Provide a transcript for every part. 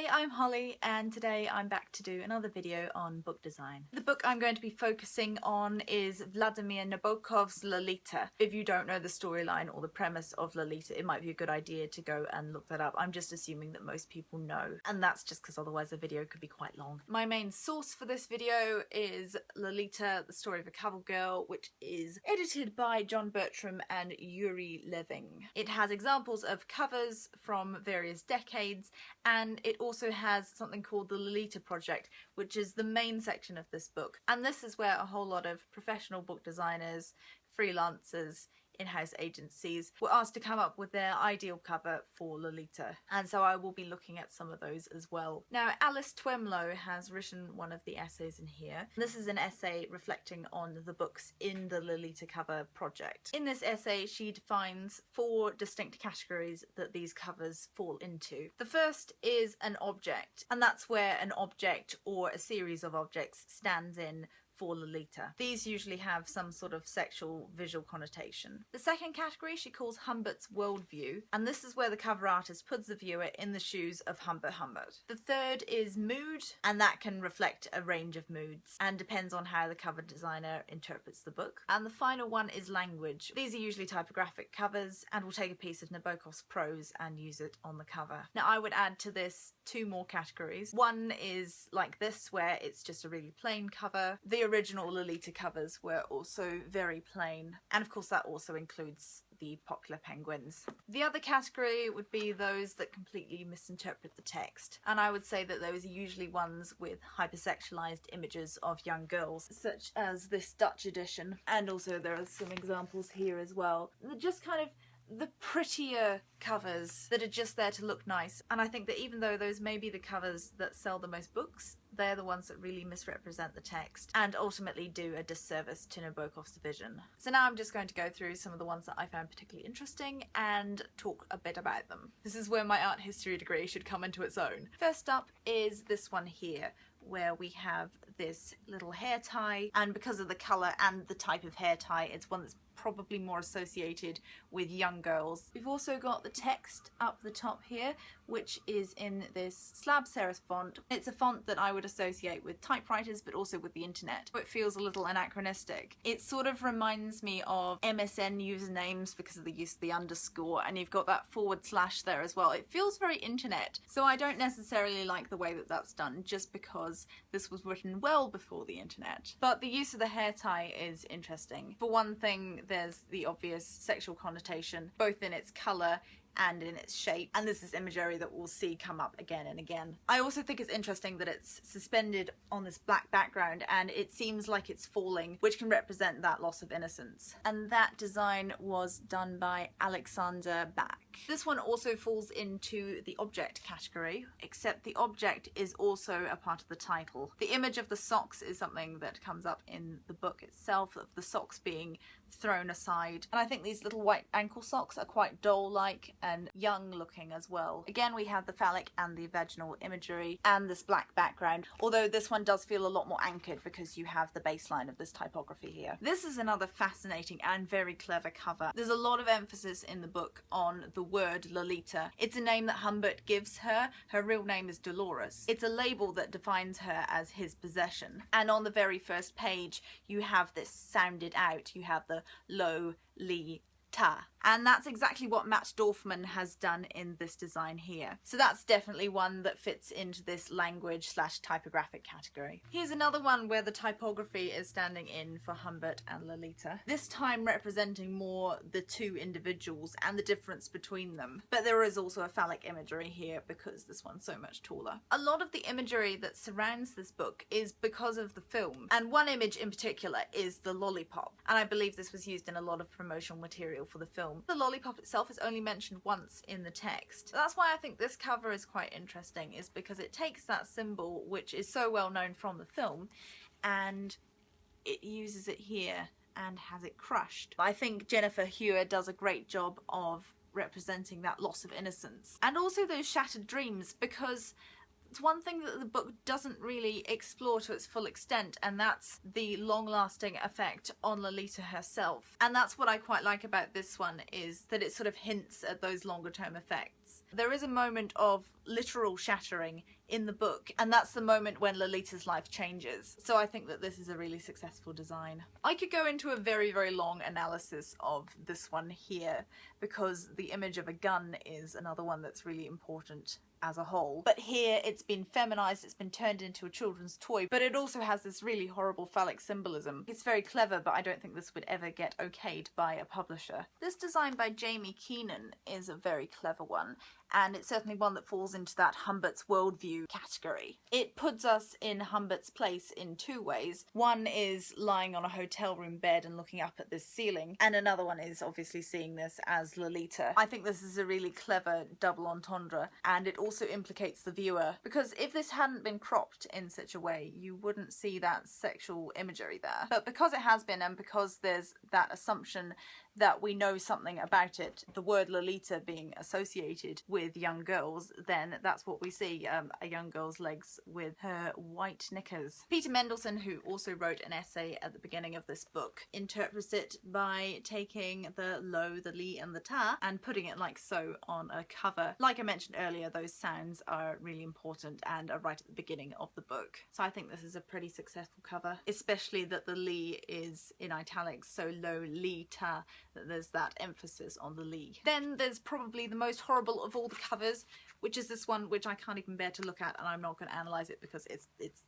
Hi, I'm Holly and today I'm back to do another video on book design. The book I'm going to be focusing on is Vladimir Nabokov's Lolita. If you don't know the storyline or the premise of Lolita, it might be a good idea to go and look that up. I'm just assuming that most people know, and that's just because otherwise the video could be quite long. My main source for this video is Lolita, the Story of a Cavalry Girl, which is edited by John Bertram and Yuri Leving. It has examples of covers from various decades, and it also has something called the Lolita Project, which is the main section of this book. And this is where a whole lot of professional book designers, freelancers, in-house agencies were asked to come up with their ideal cover for Lolita, and so I will be looking at some of those as well. Now, Alice Twemlow has written one of the essays in here. This is an essay reflecting on the books in the Lolita cover project. In this essay, she defines 4 distinct categories that these covers fall into. The first is an object, and that's where an object or a series of objects stands in for Lolita. These usually have some sort of sexual visual connotation. The second category she calls Humbert's worldview, and this is where the cover artist puts the viewer in the shoes of Humbert. The third is mood, and that can reflect a range of moods and depends on how the cover designer interprets the book. And the final one is language. These are usually typographic covers and will take a piece of Nabokov's prose and use it on the cover. Now, I would add to this 2 more categories. One is like this, where it's just a really plain cover. The original Lolita covers were also very plain, and of course that also includes the popular penguins. The other category would be those that completely misinterpret the text, and I would say that those are usually ones with hypersexualized images of young girls, such as this Dutch edition, and also there are some examples here as well. They're just kind of the prettier covers that are just there to look nice, and I think that even though those may be the covers that sell the most books, they're the ones that really misrepresent the text and ultimately do a disservice to Nabokov's vision. So now I'm just going to go through some of the ones that I found particularly interesting and talk a bit about them. This is where my art history degree should come into its own. First up is this one here, where we have this little hair tie, and because of the colour and the type of hair tie, it's one that's probably more associated with young girls. We've also got the text up the top here, which is in this slab serif font. It's a font that I would associate with typewriters, but also with the internet. It feels a little anachronistic. It sort of reminds me of MSN usernames because of the use of the underscore, and you've got that / there as well. It feels very internet, so I don't necessarily like the way that that's done, just because this was written well before the internet. But the use of the hair tie is interesting. For one thing, there's the obvious sexual connotation, both in its colour and in its shape, and this is imagery that we'll see come up again and again. I also think it's interesting that it's suspended on this black background and it seems like it's falling, which can represent that loss of innocence. And that design was done by Alexander Bach. This one also falls into the object category, except the object is also a part of the title. The image of the socks is something that comes up in the book itself, of the socks being thrown aside, and I think these little white ankle socks are quite doll-like and young looking as well. Again, we have the phallic and the vaginal imagery and this black background, although this one does feel a lot more anchored because you have the baseline of this typography here. This is another fascinating and very clever cover. There's a lot of emphasis in the book on the word Lolita. It's a name that Humbert gives her. Her real name is Dolores. It's a label that defines her as his possession, and on the very first page you have this sounded out. You have the Lolita. And that's exactly what Matt Dorfman has done in this design here. So that's definitely one that fits into this language / typographic category. Here's another one where the typography is standing in for Humbert and Lolita, this time representing more the 2 individuals and the difference between them. But there is also a phallic imagery here because this one's so much taller. A lot of the imagery that surrounds this book is because of the film, and one image in particular is the lollipop, and I believe this was used in a lot of promotional material for the film. The lollipop itself is only mentioned once in the text. That's why I think this cover is quite interesting, is because it takes that symbol, which is so well known from the film, and it uses it here and has it crushed. I think Jennifer Hewer does a great job of representing that loss of innocence and also those shattered dreams, because it's one thing that the book doesn't really explore to its full extent, and that's the long-lasting effect on Lolita herself. And that's what I quite like about this one, is that it sort of hints at those longer-term effects. there is a moment of literal shattering in the book, and that's the moment when Lolita's life changes. So I think that this is a really successful design. I could go into a very, very long analysis of this one here, because the image of a gun is another one that's really important as a whole. But here it's been feminized, it's been turned into a children's toy, but it also has this really horrible phallic symbolism. It's very clever, but I don't think this would ever get okayed by a publisher. This design by Jamie Keenan is a very clever one, and it's certainly one that falls into that Humbert's worldview category. It puts us in Humbert's place in two ways. One is lying on a hotel room bed and looking up at this ceiling, and another one is obviously seeing this as Lolita. I think this is a really clever double entendre, and it also implicates the viewer, because if this hadn't been cropped in such a way, you wouldn't see that sexual imagery there. But because it has been, and because there's that assumption that we know something about it, the word Lolita being associated with young girls, then that's what we see, a young girl's legs with her white knickers. Peter Mendelssohn, who also wrote an essay at the beginning of this book, interprets it by taking the lo, the li and the ta and putting it like so on a cover. Like I mentioned earlier, those sounds are really important and are right at the beginning of the book. So I think this is a pretty successful cover, especially that the li is in italics, so lo, li, ta, that there's that emphasis on the li. Then there's probably the most horrible of all the covers, which is this one, which I can't even bear to look at, and I'm not going to analyse it because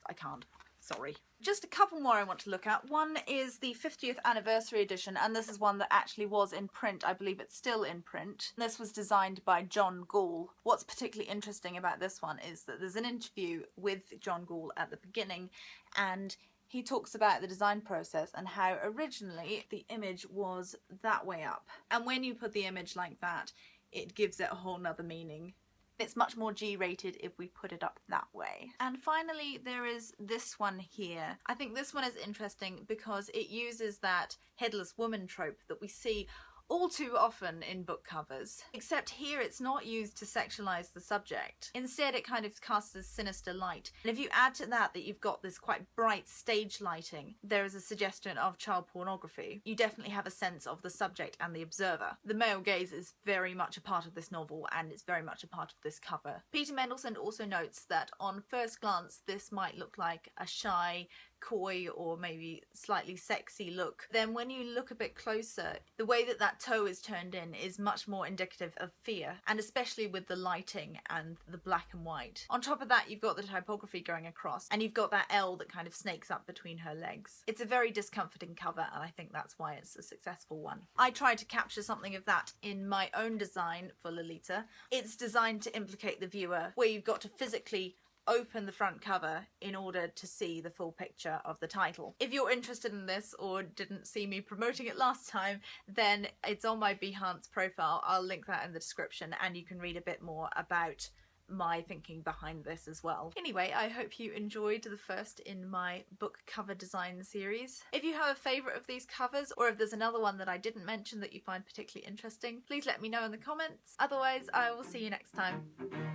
I can't. Sorry. Just a couple more I want to look at. One is the 50th anniversary edition, and this is one that actually was in print. I believe it's still in print. This was designed by John Gall. What's particularly interesting about this one is that there's an interview with John Gall at the beginning, and he talks about the design process and how originally the image was that way up. And when you put the image like that, it gives it a whole nother meaning. It's much more G-rated if we put it up that way. And finally, there is this one here. I think this one is interesting because it uses that headless woman trope that we see all too often in book covers, except here it's not used to sexualize the subject. Instead, it kind of casts this sinister light. And if you add to that you've got this quite bright stage lighting, there is a suggestion of child pornography. You definitely have a sense of the subject and the observer. The male gaze is very much a part of this novel, and it's very much a part of this cover. Peter Mendelssohn also notes that on first glance this might look like a shy, coy or maybe slightly sexy look. Then when you look a bit closer, the way that that toe is turned in is much more indicative of fear, and especially with the lighting and the black and white. On top of that, you've got the typography going across, and you've got that L that kind of snakes up between her legs. It's a very discomforting cover, and I think that's why it's a successful one. I tried to capture something of that in my own design for Lolita. It's designed to implicate the viewer, where you've got to physically open the front cover in order to see the full picture of the title. If you're interested in this or didn't see me promoting it last time, then it's on my Behance profile. I'll link that in the description, and you can read a bit more about my thinking behind this as well. Anyway, I hope you enjoyed the first in my book cover design series. If you have a favourite of these covers, or if there's another one that I didn't mention that you find particularly interesting, please let me know in the comments. Otherwise, I will see you next time.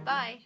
Bye!